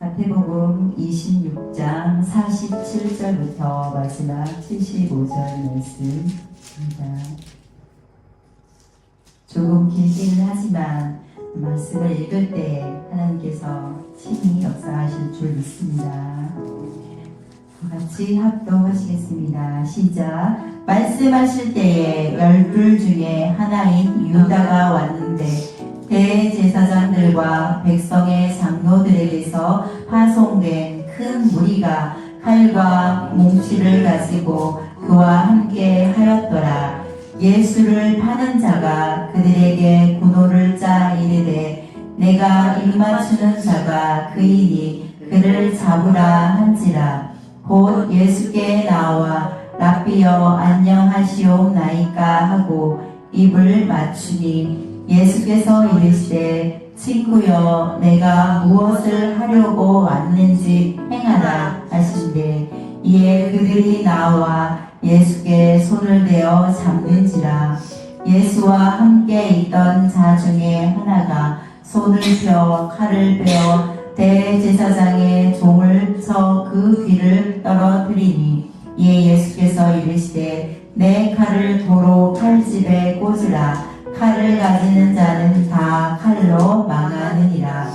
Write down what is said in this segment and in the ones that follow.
마태복음 26장 47절부터 마지막 75절 말씀입니다. 조금 길기는 하지만 말씀을 읽을 때 하나님께서 친히 역사하실 줄 믿습니다. 같이 합독하시겠습니다. 시작. 말씀하실 때에 12 중에 하나인 유다가 왔는데 대제사장들과 백성의 장로들에게서 파송된 큰 무리가 칼과 몽치를 가지고 그와 함께 하였더라. 예수를 파는 자가 그들에게 군호를 짜 이르되 내가 입맞추는 자가 그이니 그를 잡으라 한지라. 곧 예수께 나와 랍비여 안녕하시옵나이까 하고 입을 맞추니 예수께서 이르시되 친구여 내가 무엇을 하려고 왔는지 행하라 하시는데 이에 그들이 나와 예수께 손을 대어 잡는지라. 예수와 함께 있던 자 중에 하나가 손을 펴 칼을 빼어 대제사장의 종을 쳐 그 귀를 떨어뜨리니 이에 예수께서 이르시되 내 칼을 도로 칼집에 꽂으라. 칼을 가지는 자는 다 칼로 망하느니라.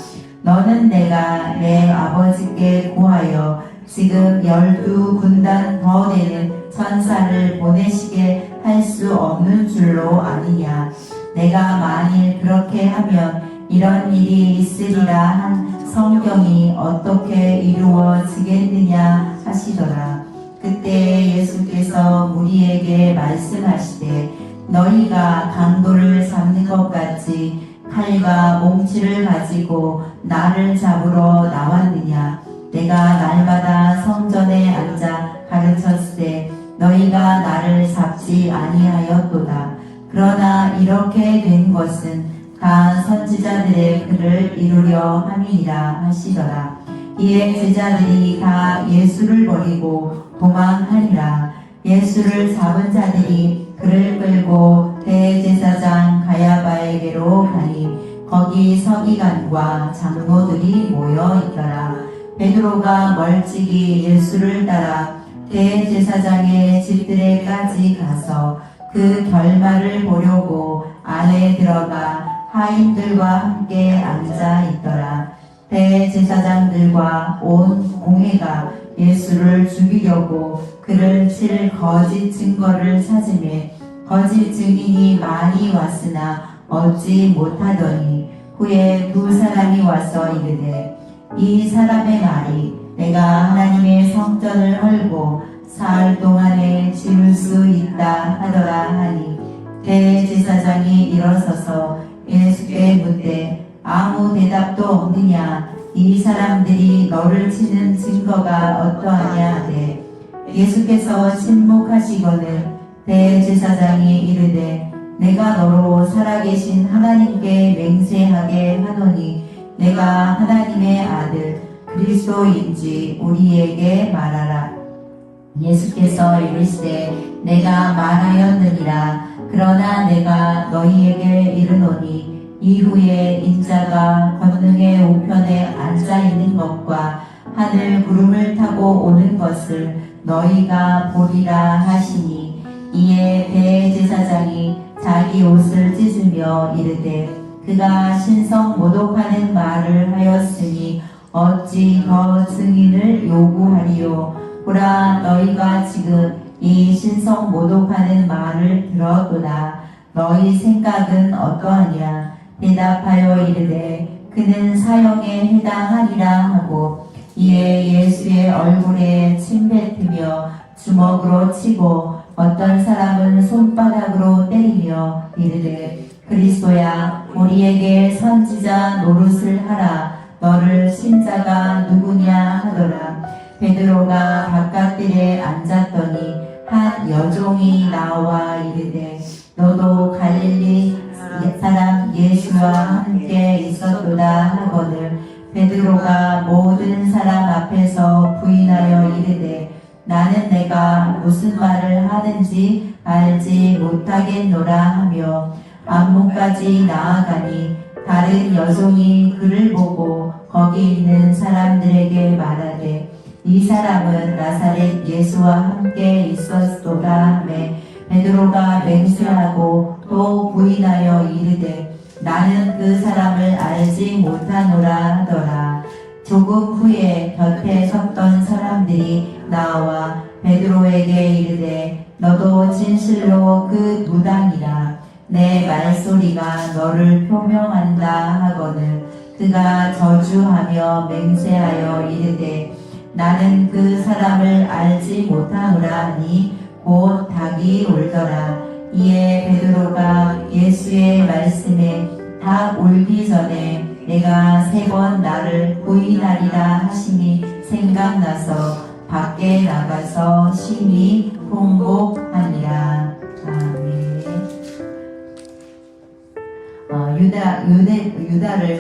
너는 내가 내 아버지께 구하여 지금 12군단 더 되는 천사를 보내시게 할 수 없는 줄로 아느냐. 내가 만일 그렇게 하면 이런 일이 있으리라 한 성경이 어떻게 이루어지겠느냐 하시더라. 그때 예수께서 무리에게 말씀하시되 너희가 강도를 잡는 것 같이 칼과 몽치를 가지고 나를 잡으러 나왔느냐. 내가 날마다 성전에 앉아 가르쳤을 때 너희가 나를 잡지 아니하였도다. 그러나 이렇게 된 것은 다 선지자들의 글을 이루려 함이니라 하시더라. 이에 제자들이 다 예수를 버리고 도망하니라. 예수를 잡은 자들이 그를 끌고 대제사장 가야바에게로 가니 거기 서기관과 장로들이 모여 있더라. 베드로가 멀찍이 예수를 따라 대제사장의 집들에까지 가서 그 결말을 보려고 안에 들어가 하인들과 함께 앉아 있더라. 대제사장들과 온 공회가 예수를 죽이려고 그를 칠 거짓 증거를 찾으매 거짓 증인이 많이 왔으나 얻지 못하더니 후에 두 사람이 와서 이르되 이 사람의 말이 내가 하나님의 성전을 헐고 사흘 동안에 지을 수 있다 하더라 하니 대제사장이 일어서서 예수께 묻되 아무 대답도 없느냐. 이 사람들이 너를 치는 증거가 어떠하냐 하되 예수께서 침묵하시거늘 대제사장이 이르되 내가 너로 살아계신 하나님께 맹세하게 하노니 내가 하나님의 아들 그리스도인지 우리에게 말하라. 예수께서 이르시되 내가 말하였느니라. 그러나 내가 너희에게 이르노니 이후에 인자가 권능의 우편에 앉아 있는 것과 하늘 구름을 타고 오는 것을 너희가 보리라 하시니 이에 대제사장이 자기 옷을 찢으며 이르되 그가 신성 모독하는 말을 하였으니 어찌 더 증인을 요구하리요. 보라 너희가 지금 이 신성 모독하는 말을 들었도다. 너희 생각은 어떠하냐. 대답하여 이르되 그는 사형에 해당하리라 하고 이에 예수의 얼굴에 침 뱉으며 주먹으로 치고 어떤 사람은 손바닥으로 때리며 이르되 그리스도야 우리에게 선지자 노릇을 하라. 너를 친 자가 누구냐 하더라. 베드로가 바깥들에 앉았더니 한 여종이 나와 이르되 너도 갈릴리 사람 예수와 함께 있었도다 하거늘 베드로가 모든 사람 앞에서 부인하여 이르되 나는 내가 무슨 말을 하는지 알지 못하겠노라 하며 안문까지 나아가니 다른 여종이 그를 보고 거기 있는 사람들에게 말하되 이 사람은 나사렛 예수와 함께 있었도다 하매 베드로가 맹세하고 또 부인하여 이르되 나는 그 사람을 알지 못하노라 하더라. 조금 후에 곁에 섰던 사람들이 나와 베드로에게 이르되 너도 진실로 그 무당이라. 내 말소리가 너를 표명한다 하거늘 그가 저주하며 맹세하여 이르되 나는 그 사람을 알지 못하노라 하니 곧 닭이 울더라. 이에 베드로가 예수의 말씀에 닭 울기 전에 내가 3번 나를 부인하리라 하심이 생각나서 밖에 나가서 심히 통곡하니라. 아멘.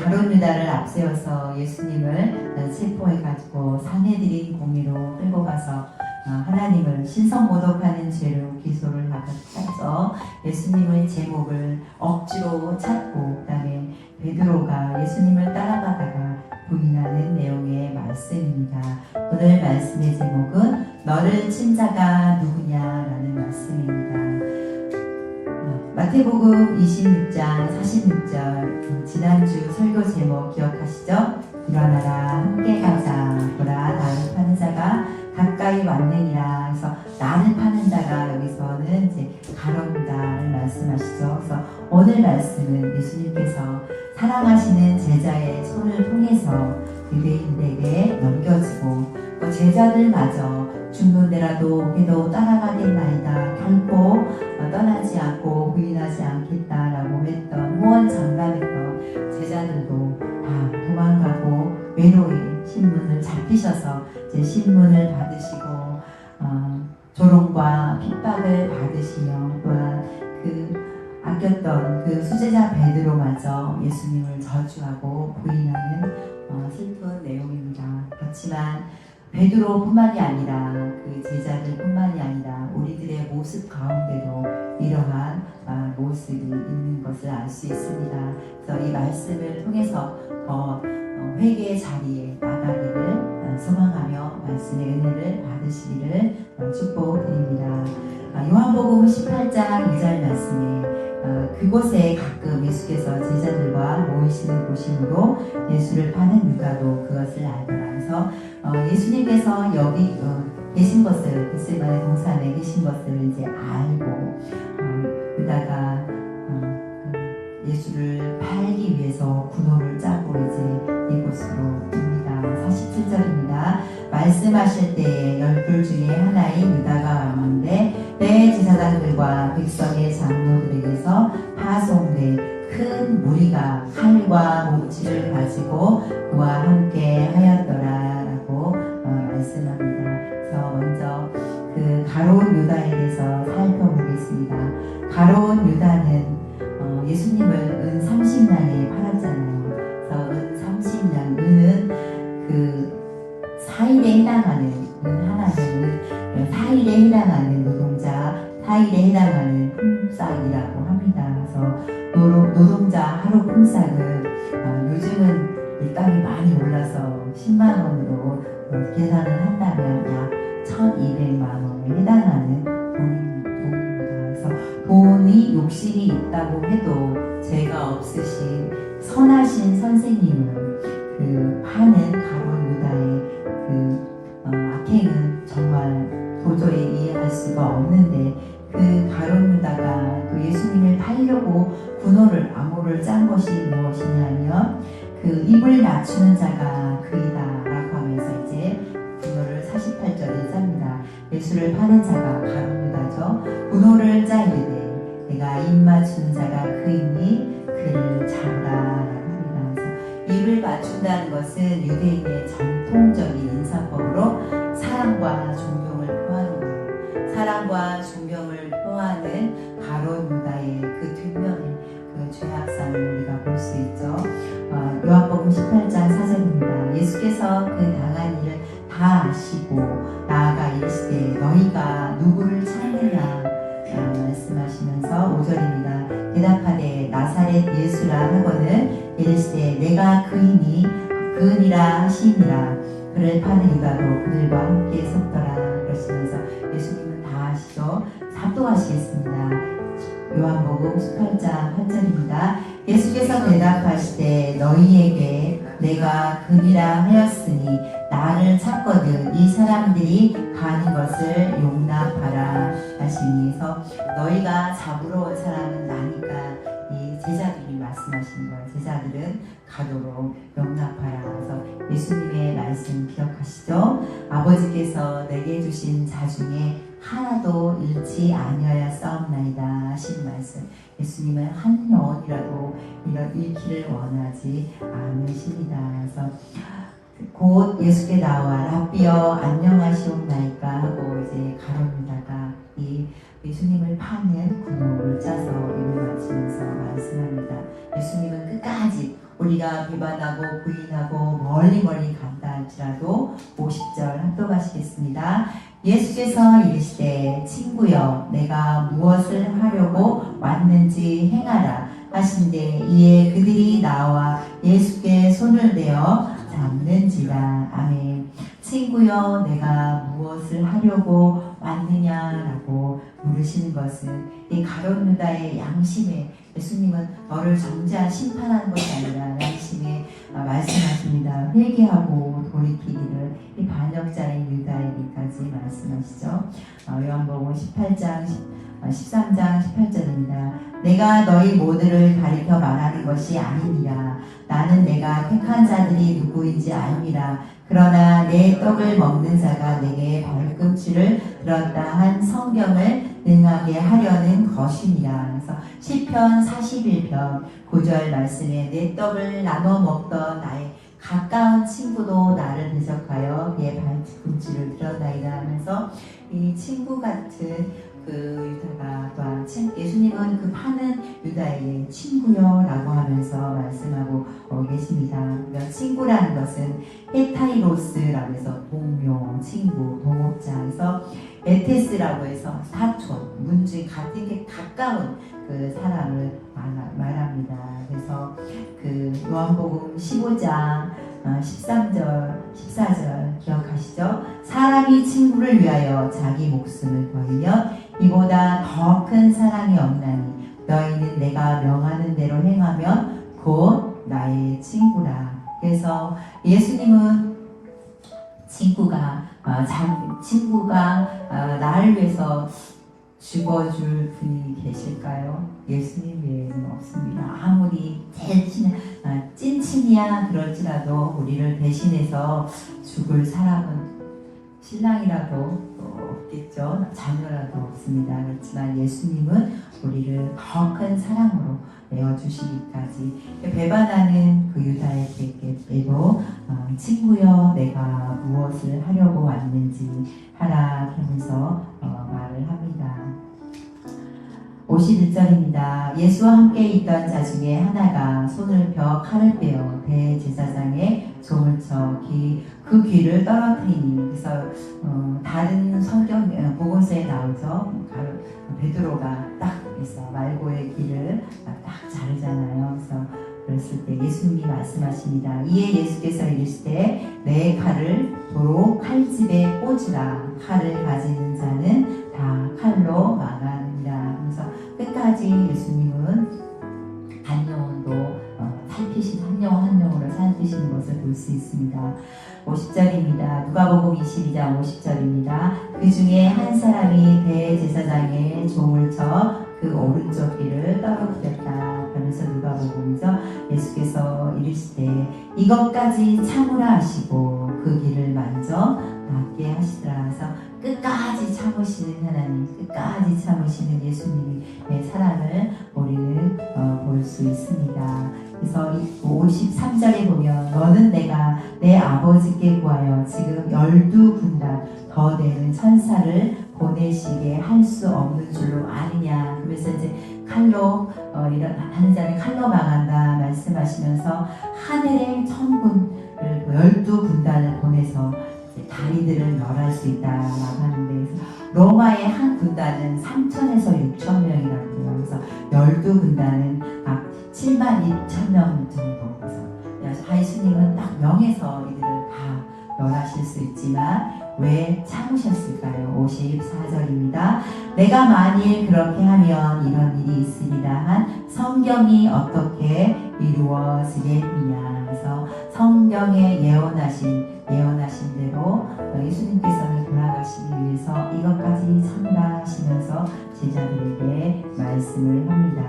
가룟 유다를 앞세워서 예수님을 체포해가지고 산헤드린 공의로 끌고 가서 하나님을 신성모독하는 죄로 기소를 하셔서 예수님의 제목을 억지로 찾고 그다음에 베드로가 예수님을 따라가다가 부인하는 내용의 말씀입니다. 오늘 말씀의 제목은 너를 친 자가 누구냐라는 말씀입니다. 마태복음 26장 46절 지난주 설교 제목 기억하시죠? 일어나라 함께 가자 보라 나를 파는 자가 가까이 왔느니라. 그래서 나를 파는 자가 여기서는 이제 가룟유다를 말씀하시죠. 그래서 오늘 말씀은 예수님께서 사랑하시는 제자의 손을 통해서 유대인들에게 넘겨지고 또 제자들마저 죽는 데라도 해도 따라가겠나이다. 결코 떠나지 않고 부인하지 않겠다라고 했던 호언장담했던 제자들도 다 도망가고 외로이 신문을 잡히셔서 이제 신문을 받으시고 조롱과 핍박을 받으시며 또한 그 아꼈던 그 수제자 베드로마저 예수님을 저주하고 부인하는 슬픈 내용입니다. 그렇지만 베드로뿐만이 아니라 그 제자들뿐만이 아니라 우리들의 모습 가운데도 이러한 모습이 있는 것을 알 수 있습니다. 그래서 이 말씀을 통해서 더 회개의 자리에 나가기를 소망하며 말씀의 은혜를 받으시기를 축복드립니다. 요한복음 18장 2절 말씀에 그곳에 가끔 예수께서 제자들과 모이시는 곳이므로 예수를 파는 유다도 그것을 알더라. 그래서 예수님께서 여기 계신 것을 겟세마네 동산에 계신 것을 이제 알고 유다가 예수를 팔기 위해서 군호를 짜고 이제 이곳으로 옵니다. 47절입니다. 말씀하실 때에 12 중에 하나인 유다가 왔는데 대제사장들과 백성의 장로들에게서 파송돼 큰 무리가 칼과 몽치를 가지고 그와 함께 하였더라라고 말씀합니다. 그래서 먼저 그 가룟 유다에 대해서 살펴보겠습니다. 가룟 유다는 예수님을 은 30냥에 팔았잖아요. 그래서 은 30냥, 은은 그 사일에 해당하는 은 하나는 4일에 해당하는 노동자, 4일에 해당하는 품삯이라고 합니다. 그래서 노동자 하루 품삯은 요즘은 일당이 많이 올라서 10만 원으로 계산을 한다면 약 1,200만 원에 해당하는 돈입니다. 그래서 돈이 욕심이 있다고 해도 죄가 없으신 선하신 선생님을 그 파는 가룟 유다의 그 악행은 정말 도저히 이해할 수가 없는데 그 가룟 유다가 또 예수님을 팔려고 군호를 암호를 짠 것이 무엇이냐면 그 입을 맞추는 자가 그이다 라고 하면서 이제 군호를 48절에 짭니다. 예수를 파는 자가 가룟 유다죠. 군호를 짜이르되 내가 입 맞추는 자가 그이니 그를 잡으라 라고 합니다. 그래서 입을 맞춘다는 것은 유대인의 전통적인 인사법으로 사랑과 존경을 표하는 거예요. 사랑과 존경을 표하는 가룟 유다의 그 뒷면에 그 죄악상을 우리가 볼 수 있죠. 요한복음 18장 4절입니다. 예수께서 그 당한 일을 다 아시고 나아가 이르시되 너희가 누구를 찾느냐 말씀하시면서 5절입니다. 대답하되 나사렛 예수라 하거늘 이르시되 내가 그이니 그은이라 하시니라. 그를 파는 유다도 그들과 함께 섰더라. 그러시면서 예수님은 다 하시죠. 합독하시겠습니다. 요한복음 18장 8절입니다. 예수께서 대답하시되 너희에게 내가 금이라 하였으니 나를 찾거든 이 사람들이 가는 것을 용납하라 하시니에서 너희가 잡으러 온 사람은 나니까 이 제자들이 말씀하시는 거예요. 제자들은 가도록 용납하라. 그래서 예수님의 말씀 기억하시죠? 아버지께서 내게 주신 자 중에 하나도 잃지 아니하여 싸움나이다 하신 말씀. 예수님은 한 영혼이라도 잃기를 원하지 않으십니다. 그래서 곧 예수께 나와 라삐여 안녕하시옵나이까 하고 이제 가론유다가 이 예수님을 파는 군옥을 짜서 입을 맞추면서 말씀합니다. 예수님은 끝까지 우리가 비반하고 부인하고 멀리 간다 할지라도 50절 합독하시겠습니다. 예수께서 이르시되 친구여 내가 무엇을 하려고 왔는지 행하라 하신대 이에 그들이 나와 예수께 손을 대어 잡는지라. 아멘. 친구여 내가 무엇을 하려고 왔느냐라고 물으시는 것은 이 가룟 유다의 양심에 예수님은 너를 정죄한 심판하는 것이 아니라 양심에 말씀하십니다. 회개하고 돌이키기를 이 반역자인 유다에게까지 말씀하시죠. 요한복음 18장 13장 18절입니다. 내가 너희 모두를 가리켜 말하는 것이 아니니라. 나는 내가 택한 자들이 누구인지 알미라. 그러나 내 떡을 먹는 자가 내게 발꿈치를 들었다 한 성경을 능하게 하려는 것이니라. 그래서 시편 41편 9절 말씀에 내 떡을 나눠 먹던 나의 가까운 친구도 나를 대적하여 그의 발꿈치를 들었나이다 하면서 이 친구 같은 그 유다가 또한 예수님은 그 파는 유다에게 친구여라고 하면서 말씀하고 계십니다. 그러니까 친구라는 것은 헤타이로스라고 해서 동료, 친구, 동업자에서 에테스라고 해서 사촌, 문지 같은 게 가까운 그 사람을 말합니다. 그래서 그 요한복음 15장 13절, 14절 기억하시죠? 사람이 친구를 위하여 자기 목숨을 버리면 이보다 더 큰 사랑이 없나니 너희는 내가 명하는 대로 행하면 곧 나의 친구라. 그래서 예수님은 친구가 나를 위해서 죽어줄 분이 계실까요? 예수님 외에는 없습니다. 아무리 제일 찐친이야 그럴지라도 우리를 대신해서 죽을 사람은 신랑이라도 없겠죠. 자녀라도 없습니다. 그렇지만 예수님은 우리를 더 큰 사랑으로 내어주시기까지 배반하는 그 유다에게도 친구여 내가 무엇을 하려고 왔는지 하라 하면서 말을 합니다. 51절입니다. 예수와 함께 있던 자 중에 하나가 손을 펴 칼을 빼어 대제사장의 종을 쳐 그 귀를 떨어뜨리니. 그래서 다른 성경 복음서에 나오죠. 베드로가 딱 그래서 말고의 귀를 딱 자르잖아요. 그래서 그랬을 때 예수님이 말씀하십니다. 이에 예수께서 이르시되 내 칼을 도로 칼집에 꽂으라. 칼을 가지는 자는 다 칼로 망하느니라. 그래서 끝까지 예수님은 한 영혼도 한 영혼으로 살피시는 것을 볼 수 있습니다. 50절입니다. 누가복음 22장 50절입니다. 그 중에 한 사람이 대제사장의 종을 쳐 그 오른쪽 귀를 떨어뜨렸다. 그러면서 누가복음이죠. 예수께서 이르시되 이것까지 참으라 하시고 그 귀를 만져 낫게 하시더라. 그래서 끝까지 참으시는 하나님, 끝까지 참으시는 예수님의 사랑을 우리는 볼 수 있습니다. 그래서 53절에 보면 너는 내가 내 아버지께 구하여 지금 12군단 더 되는 천사를 보내시게 할 수 없는 줄로 아느냐. 그래서 이제 칼로 하는 자는 칼로 망한다 말씀하시면서 하늘의 천군을 12군단을 보내서 다리들을 멸할 수 있다라고 하는데, 그래서 로마의 한 군단은 3천에서 6천 명이라고 해요. 그래서 12군단은 7만 2천 명 정도. 그래서 예수님은 딱 명해서 이들을 다 멸하실 수 있지만 왜 참으셨을까요? 54절입니다. 내가 만일 그렇게 하면 이런 일이 있으리라 한 성경이 어떻게 이루어지겠느냐. 그래서 성경에 예언하신 대로 예수님께서는 돌아가시기 위해서 이것까지 참다하시면서 제자들에게 말씀을 합니다.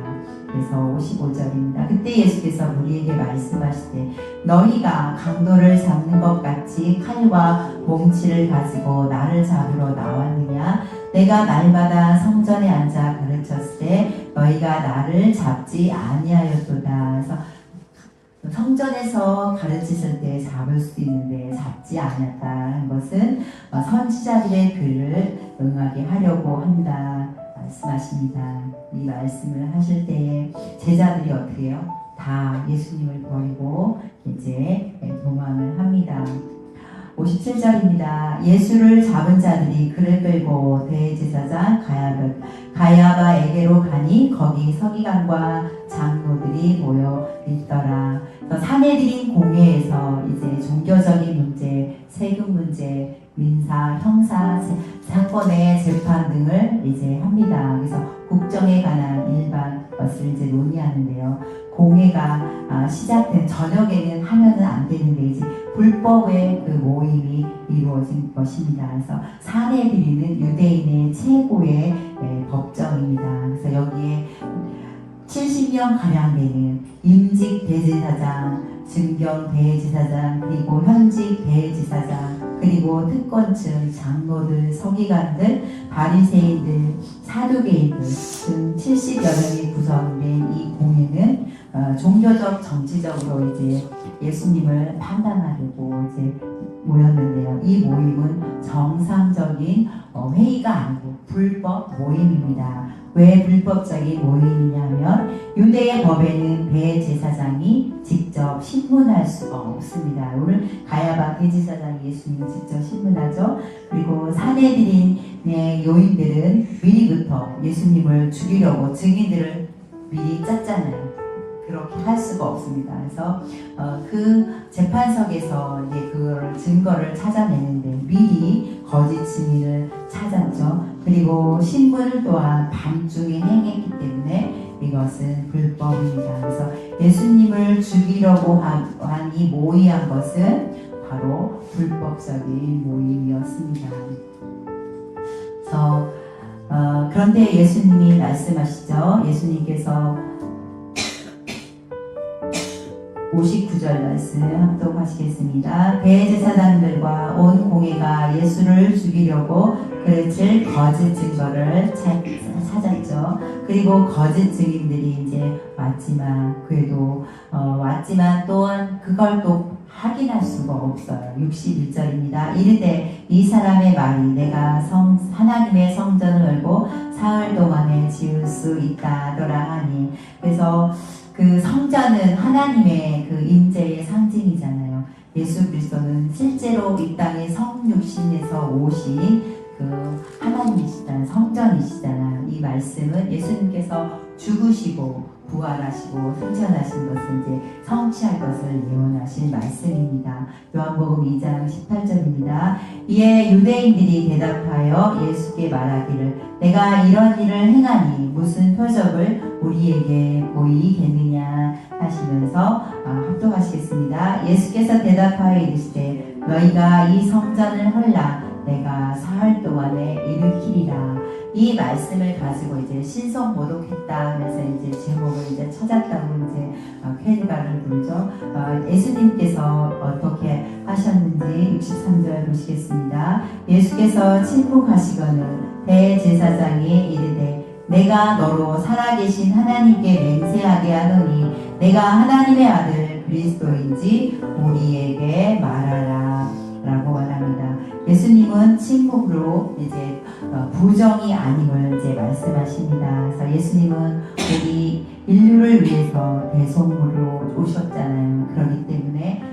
그래서 55절입니다. 그때 예수께서 우리에게 말씀하시되 너희가 강도를 잡는 것 같이 칼과 몽치를 가지고 나를 잡으러 나왔느냐. 내가 날마다 성전에 앉아 가르쳤을 때 너희가 나를 잡지 아니하였도다. 그래서 성전에서 가르치실 때 잡을 수 있는데 잡지 않았다는 것은 선지자들의 글을 응하게 하려고 한다 말씀하십니다. 이 말씀을 하실 때에 제자들이 어떻게 해요? 다 예수님을 버리고 이제 도망을 합니다. 57절입니다. 예수를 잡은 자들이 그를 끌고 대제사장 가야바에게로 가니 거기 서기관과 장로들이 모여 있더라. 사내들인 공회에서 이제 종교적인 문제, 세금 문제, 민사, 형사 사건의 재판 등을 이제 합니다. 그래서 국정에 관한 일반 것을 이제 논의하는데요. 공회가 시작된 저녁에는 하면은 안 되는데 이제 불법의 그 모임이 이루어진 것입니다. 그래서 사내들이는 유대인의 최고의 법정입니다. 그래서 여기에 70명 가량 되는 임직 대제사장, 증경 대제사장, 그리고 현직 대제사장, 그리고 특권층, 장로들, 서기관들, 바리새인들, 사두개인들 등 70여 명이 구성된 이 공회는 종교적, 정치적으로 이제 예수님을 판단하려고 이제 모였는데요. 이 모임은 정상적인 회의가 아니고 불법 모임입니다. 왜 불법적인 모임이냐면 유대의 법에는 대제사장이 직접 신문할 수가 없습니다. 오늘 가야바 대제사장이 예수님을 직접 신문하죠. 그리고 사내들인의 요인들은 미리부터 예수님을 죽이려고 증인들을 미리 짰잖아요. 그렇게 할 수가 없습니다. 그래서 그 재판석에서 이제 그 증거를 찾아내는데 미리 거짓 증인을 찾았죠. 그리고 신문 또한 밤중에 행했기 때문에 이것은 불법입니다. 그래서 예수님을 죽이려고 한 이 모의한 것은 바로 불법적인 모임이었습니다. 그래서 그런데 예수님이 말씀하시죠. 예수님께서 59절 말씀 합독하시겠습니다. 대제사장들과 온 공회가 예수를 죽이려고 그릇을 거짓 증거를 찾았죠. 그리고 거짓 증인들이 이제 왔지만 또한 그걸 또 확인할 수가 없어요. 61절입니다. 이르되 이 사람의 말이 내가 하나님의 성전을 열고 사흘 동안에 지을 수 있다 하더라 하니, 그래서 그 성전은 하나님의 그 임재의 상징이잖아요. 예수 그리스도는 실제로 이 땅에 성육신에서 오신 그 하나님이시잖아요. 성전이시잖아요. 이 말씀은 예수님께서 죽으시고 부활하시고 승천하신 것을 이제 성취할 것을 예언하신 말씀입니다. 요한복음 2장 18절입니다. 이에 유대인들이 대답하여 예수께 말하기를 내가 이런 일을 행하니 무슨 표적을 우리에게 보이겠느냐 하시면서 합독하시겠습니다. 예수께서 대답하여 이르시되 너희가 이 성전을 헐라 내가 사흘 동안에 일으키리라. 이 말씀을 가지고 이제 신성모독했다 하면서 이제 제목을 이제 찾았다고 이제 쾌가를 부르죠. 예수님께서 어떻게 하셨는지 63절 보시겠습니다. 예수께서 침묵하시거늘 대제사장이 이르되 내가 너로 살아계신 하나님께 맹세하게 하노니 내가 하나님의 아들 그리스도인지 우리에게 말하라 라고 말합니다. 예수님은 침묵으로 이제 부정이 아님을 이제 말씀하십니다. 그래서 예수님은 우리 인류를 위해서 대속물로 오셨잖아요. 그렇기 때문에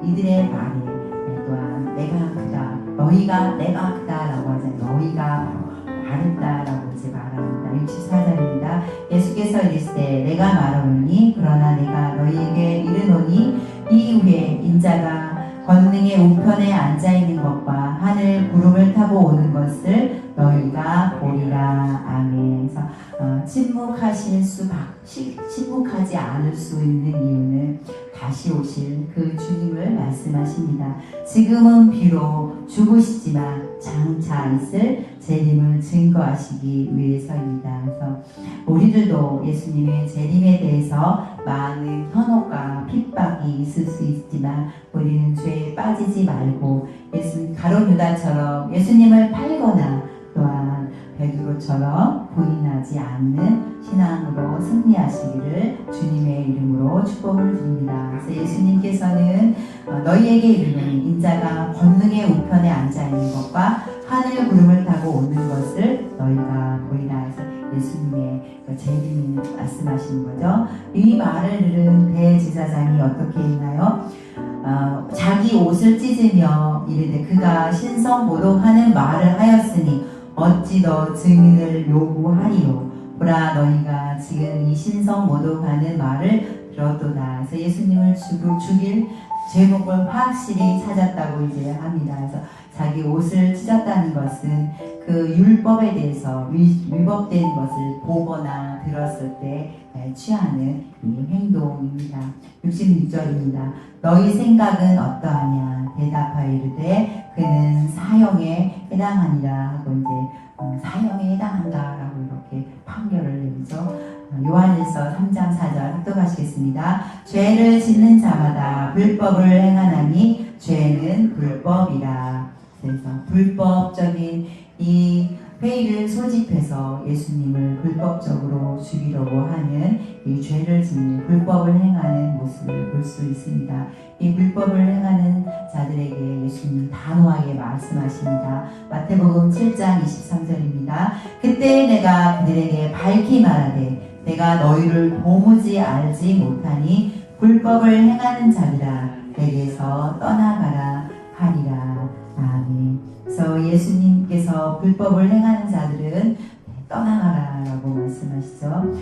이들의 말에 또한 내가 크다, 너희가 내가 크다라고 하잖아요. 너희가 바른다라고 이제 말합니다. 64절입니다. 예수께서 이르시되 내가 말하노니 그러나 내가 너희에게 이르노니 이후에 인자가 권능의 우편에 앉아있는 것과 하늘 구름을 타고 오는 것을 너희가 보리라. 아멘. 그래서 침묵하지 않을 수 있는 이유는 다시 오실 그 주님을 말씀하십니다. 지금은 비록 죽으시지만 장차 있을 재림을 증거하시기 위해서입니다. 그래서 우리들도 예수님의 재림에 대해서 많은 현혹과 핍박이 있을 수 있지만 우리는 죄에 빠지지 말고 가룟 유다처럼 예수님을 팔거나 또한 베드로처럼 부인하지 않는 신앙으로 승리하시기를 주님의 이름으로 축복을 드립니다. 그래서 예수님께서는 너희에게 이르노니 인자가 권능의 우편에 앉아있는 것과 하늘 구름을 타고 오는 것을 너희가 보리라. 해서 예수님의 재림을 말씀하시는 거죠. 이 말을 들은 대제사장이 어떻게 했나요? 자기 옷을 찢으며 이르되 그가 신성 모독하는 말을 하였으니 어찌 더 증인을 요구하리요. 보라, 너희가 지금 이 신성 모독하는 말을 들었도다. 그래서 예수님을 죽일 제목을 확실히 찾았다고 이제 합니다. 그래서 자기 옷을 찢었다는 것은 그 율법에 대해서 위법된 것을 보거나 들었을 때 취하는 이 행동입니다. 66절입니다. 너희 생각은 어떠하냐? 대답하여 이르되 그는 사형에 해당하니라 하고 이제 사형에 해당한다라고 이렇게 판결을 내리죠. 요한일서 3장 4절 합독하시겠습니다. 죄를 짓는 자마다 불법을 행하나니 죄는 불법이라. 그래서 불법적인 이 회의를 소집해서 예수님을 불법적으로 죽이려고 하는 이 죄를 짓는 불법을 행하는 모습을 볼 수 있습니다. 이 불법을 행하는 자들에게 예수님이 단호하게 말씀하십니다. 마태복음 7장 23절입니다. 그때 내가 그들에게 밝히 말하되 내가 너희를 도무지 알지 못하니 불법을 행하는 자들아 내게서 떠나가라 하리라. 아멘. 그래서 예수님께서 불법을 행하는 자들은 떠나가라 라고 말씀하시죠.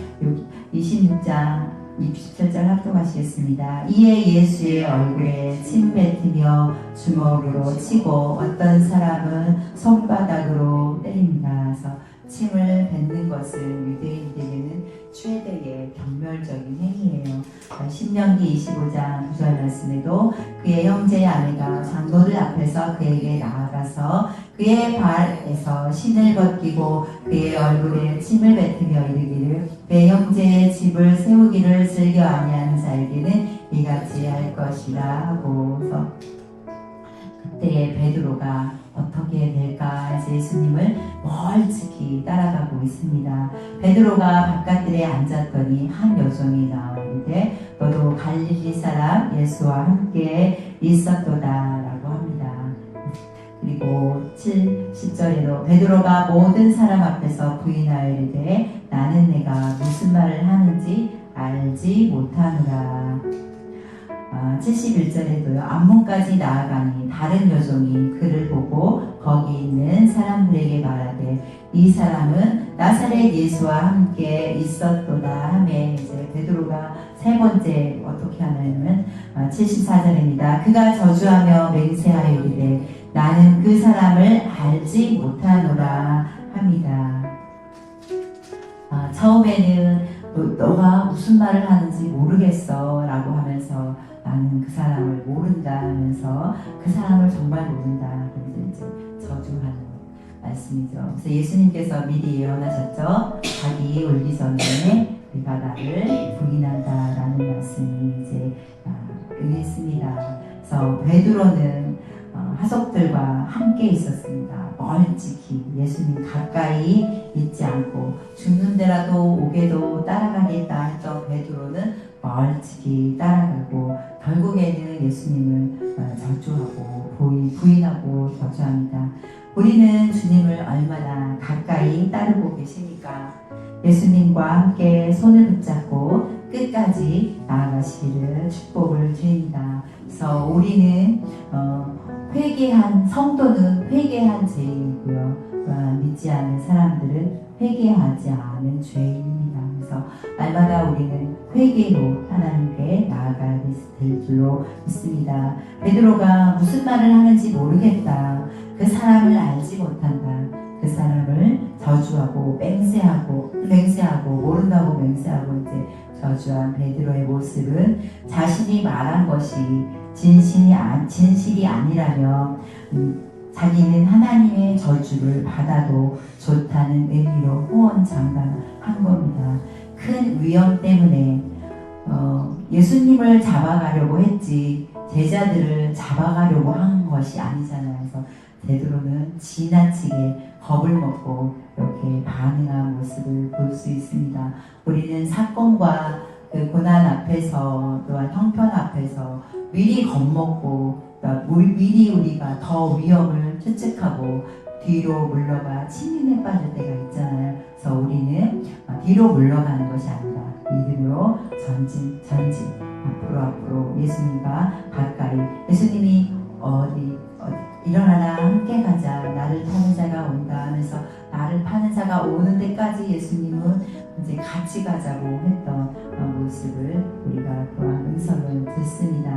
26장 27절 합독하시겠습니다. 이에 예수의 얼굴에 침 뱉으며 주먹으로 치고 어떤 사람은 손바닥으로 때립니다. 그래서 침을 뱉는 것은 유대인들에게는 최대의 경멸적인 행위예요. 신명기 25장 9절 말씀에도 그의 형제의 아내가 장로들 앞에서 그에게 나아가서 그의 발에서 신을 벗기고 그의 얼굴에 침을 뱉으며 이르기를 내 형제의 집을 세우기를 즐겨 아니하는 자에게는 이같이 할 것이라 하고서 그때 베드로가 어떻게 될까 해서 예수님을 멀찍이 따라가고 있습니다. 베드로가 바깥들에 앉았더니 한 여종이 나오는데 너도 갈릴리 사람 예수와 함께 있었도다 라고 합니다. 그리고 10절에도 베드로가 모든 사람 앞에서 부인하여 이르되 나는 내가 무슨 말을 하는지 알지 못하노라. 71절에도요. 앞문까지 나아가니 다른 여종이 그를 보고 거기 있는 사람들에게 말하되 이 사람은 나사렛 예수와 함께 있었도다 하매 이제 베드로가 세 번째 어떻게 하냐면 74절입니다. 그가 저주하며 맹세하여 이르되 나는 그 사람을 알지 못하노라 합니다. 처음에는 너가 무슨 말을 하는지 모르겠어 라고 하면서 나는 그 사람을 모른다 하면서 그 사람을 정말 모른다. 그래서 이제 저주하는 말씀이죠. 그래서 예수님께서 미리 예언하셨죠. 자기 올기 전에 네가 나를 부인한다라는 말씀이 이제 응했습니다. 그래서 베드로는 하석들과 함께 있었습니다. 멀찍이 예수님 가까이 있지 않고 죽는 데라도 오게도 따라가겠다 했던 베드로는 멀찍이 따라가고 결국에는 예수님을 저주하고 부인하고 저주합니다. 우리는 주님을 얼마나 가까이 따르고 계십니까? 예수님과 함께 손을 붙잡고 끝까지 나아가시기를 축복을 드립니다. 그래서 우리는 회개한 성도는 회개한 죄인이고요. 또한 믿지 않는 사람들은 회개하지 않은 죄인입니다. 그래서 날마다 우리는 회개로 하나님께 나아가야 될 줄로 믿습니다. 베드로가 무슨 말을 하는지 모르겠다. 그 사람을 알지 못한다. 그 사람을 저주하고 맹세하고 모른다고 맹세하고 이제 저주한 베드로의 모습은 자신이 말한 것이 진실이 아니라면 자기는 하나님의 저주를 받아도 좋다는 의미로 호언장담한 겁니다. 큰 위험 때문에 예수님을 잡아가려고 했지 제자들을 잡아가려고 한 것이 아니잖아요. 그래서 베드로는 지나치게 겁을 먹고 이렇게 반응한 모습을 볼 수 있습니다. 우리는 사건과 그 고난 앞에서 또한 형편 앞에서 미리 겁먹고 미리 우리가 더 위험을 추측하고 뒤로 물러가 침륜에 빠질 때가 있잖아요. 그래서 우리는 뒤로 물러가는 것이 아니라 믿음으로 전진 앞으로 예수님과 가까이 예수님이 어디 일어나라 함께 가자 나를 파는 자가 온다 하면서 나를 파는 자가 오는 데까지 예수님은 이제 같이 가자고 했던 모습을 우리가 또한 음성을 듣습니다.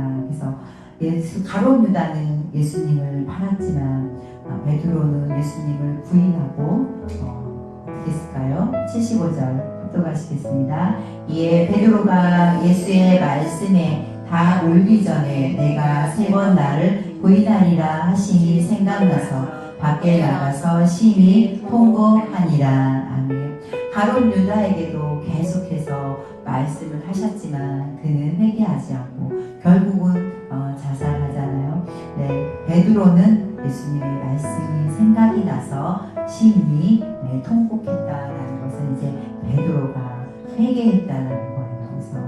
그래서 가룟 유다는 예수님을 팔았지만 베드로는 예수님을 부인하고 어떻게 했을까요? 75절 합독하시겠습니다. 이에 베드로가 예수의 말씀에 다 울기 전에 내가 3번 나를 부인하리라 하심이 생각나서 밖에 나가서 심히 통곡하니라. 아멘. 가룟 유다에게도 계속해서 말씀을 하셨지만 그는 회개하지 않고 결국은 자살하잖아요. 네, 베드로는 예수님의 말씀이 생각이 나서 심히 통곡했다라는 것은 이제 베드로가 회개했다는 거예요. 그래서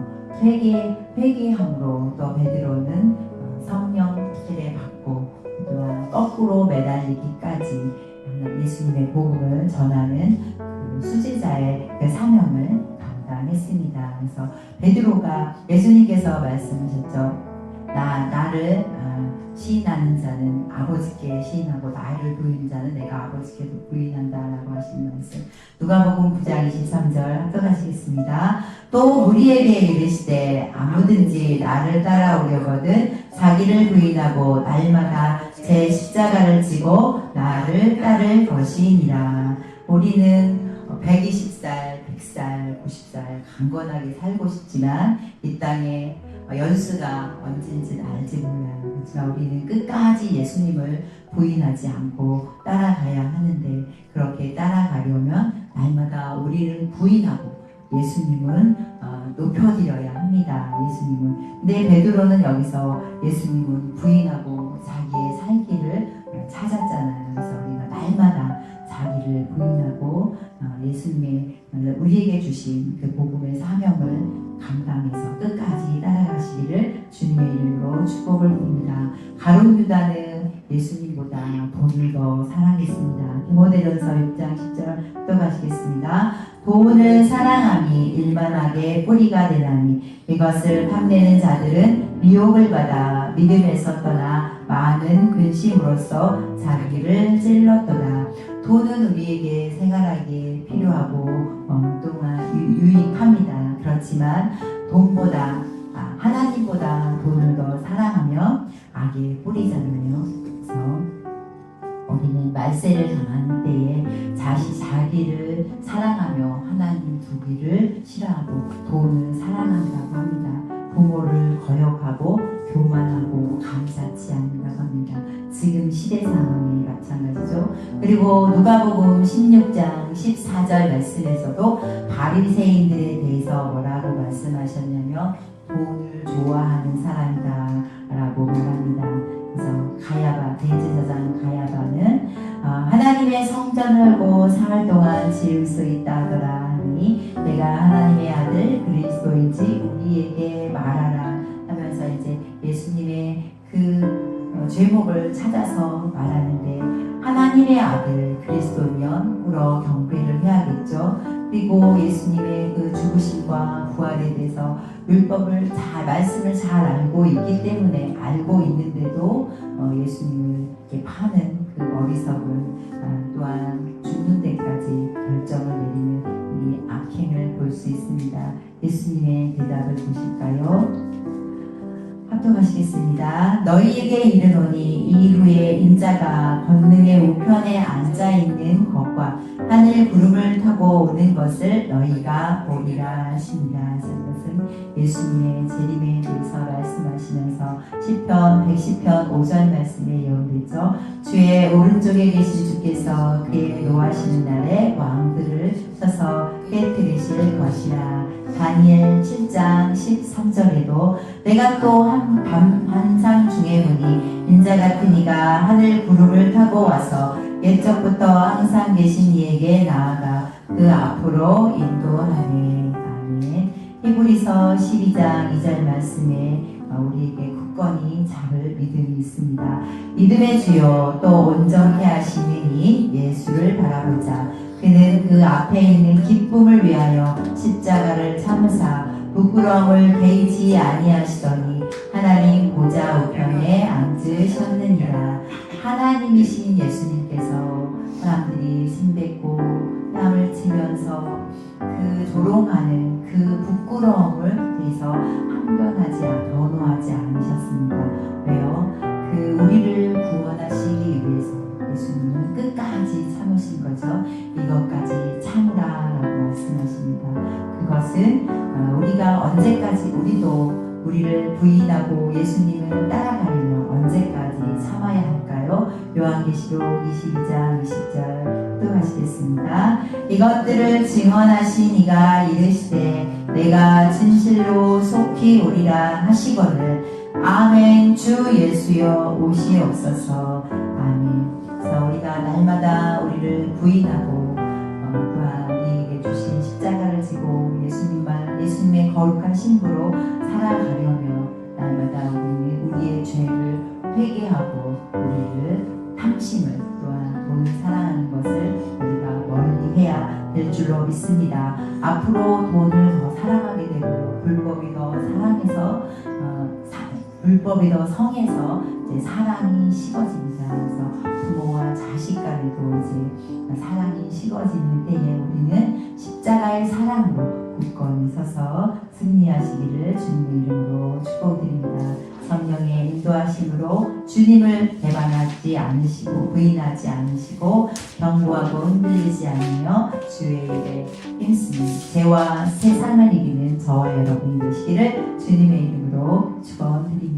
회개함으로 또 베드로는 성령 세례받고 또한 거꾸로 매달리기까지 예수님의 복음을 전하는 그 수제자의 그 사명을 감당했습니다. 그래서 베드로가 예수님께서 말씀하셨죠. 나를 시인하는 자는 아버지께 시인하고 나를 부인하는 자는 내가 아버지께 부인한다라고 하신 말씀. 누가복음 9장 23절 합독하시겠습니다. 또 우리에게 이르시되 아무든지 나를 따라오려거든 자기를 부인하고 날마다 제 십자가를 지고 나를 따를 것이니라. 우리는 120살, 100살, 90살 강건하게 살고 싶지만 이 땅에 연수가 언제인지 알지 몰라요. 그렇지만 우리는 끝까지 예수님을 부인하지 않고 따라가야 하는데 그렇게 따라가려면 날마다 우리를 부인하고 예수님은 높여드려야 합니다. 예수님은. 근데 베드로는 여기서 예수님은 부인하고 자기의 살 길을 찾았잖아요. 그래서 우리가 날마다 자기를 부인하고 예수님의 우리에게 주신 그 복음의 사명을 감당해서 끝까지 따라가시기를 주님의 이름으로 축복을 드립니다. 가룟 유다는 예수님보다 돈을 더 사랑했습니다. 디모데전서 6장 10절 합독하시겠습니다. 돈을 사랑함이 일만하게 뿌리가 되나니 이것을 탐내는 자들은 미혹을 받아 믿음에서 떠나 많은 근심으로써 자기를 찔렀도다. 돈은 우리에게 생활하기에 필요하고 또한 유익합니다. 그렇지만 하나님보다 돈을 더 사랑하면 악의 뿌리잖아요. 그래서 우리는 말세를 당하는 때에 자기를 사랑하며 하나님 두기를 싫어하고 돈을 사랑한다고 합니다. 부모를 거역하고 교만하고 감사치 않는다고 합니다. 지금 시대 상황이 마찬가지죠. 그리고 누가복음 16장 14절 말씀에서도 바리새인들에 대해서 뭐라고 말씀하셨냐면 돈을 좋아하는 사람이다 라고 말합니다. 그래서 대제사장 가야바는 하나님의 성전을 고 사흘 동안 지을 수 있다 하더라 하니 내가 하나님의 아들 그리스도인지 우리에게 말하라 하면서 이제 예수님의 그 죄목을 찾아서 말하는데 하나님의 아들 그리스도면 울어 경배를 해야겠죠. 그리고 예수님의 그 죽으심과 부활에 대해서 율법을 말씀을 잘 알고 있기 때문에 알고 있는데도 예수님을 이렇게 파는 그 어리석은 또한 죽는 데까지 결정을 내리는 이 악행을 볼 수 있습니다. 예수님의 대답은 있습니다. 너희에게 이르노니 이후에 인자가 권능의 우편에 앉아 있는 것과 하늘 구름을 타고 오는 것을 너희가 보리라 하십니다. 이것은 예수님의 재림에 대해서 말씀하시면서 시편 110편 5절 말씀에 예언되죠. 주의 오른쪽에 계신 주께서 그의 노하시는 날에 왕들을 쳐서 깨뜨리실 것이라. 다니엘 7장 13절에도 내가 또 한 환상 중에 보니 인자 같은 이가 하늘 구름을 타고 와서 옛적부터 항상 계신 이에게 나아가 그 앞으로 인도하네. 아멘. 히브리서 12장 2절 말씀에 우리에게 굳건히 잡을 믿음이 있습니다. 믿음의 주요 또 온전케 하시는 이 예수를 바라보자. 그는 그 앞에 있는 기쁨을 위하여 십자가를 참으사 부끄러움을 개의치 아니하시더니 하나님 보좌 우편에 앉으셨느니라. 하나님이신 예수님께서 사람들이 침뱉고 땀을 치면서 그 조롱하는 그 부끄러움을 대해서 변호하지 않으셨습니다. 왜요? 그 우리를 구원하시기 위해서 예수님은 끝까지 참으신 거죠. 이것까지 참으라라고 말씀하십니다. 그것은 우리가 언제까지 우리를 부인하고 예수님을 따라가려면 언제까지 참아야 할까요? 요한계시록 22장 20절 또 하시겠습니다. 이것들을 증언하신 이가 이르시되 내가 진실로 속히 오리라 하시거늘 아멘. 주 예수여 오시옵소서. 아멘. 그래서 우리가 날마다 우리를 부인하고 또한 우리에게 주신 십자가를 지고 예수님의 거룩한 신부로 살아가려며 날마다 우리는 우리의 죄를 회개하고 우리를 탐심을 또한 돈을 사랑하는 것을 우리가 멀리해야 될 줄로 믿습니다. 앞으로 돈을 더 사랑하게 되고 불법이 더 성해서 이제 사랑이 식어집니다. 그래서 부모와 자식 간에도 이제 사랑이 식어지는 때에 우리는 십자가의 사랑으로 굳건히 서서 승리하시기를 주님의 이름으로 축복드립니다. 성령의 인도하심으로 주님을 배반하지 않으시고 부인하지 않으시고 경고하고 흔들리지 않으며 주의 일에 힘쓰는 죄와 세상을 이기는 저와 여러분이 되시기를 주님의 이름으로 축원드립니다.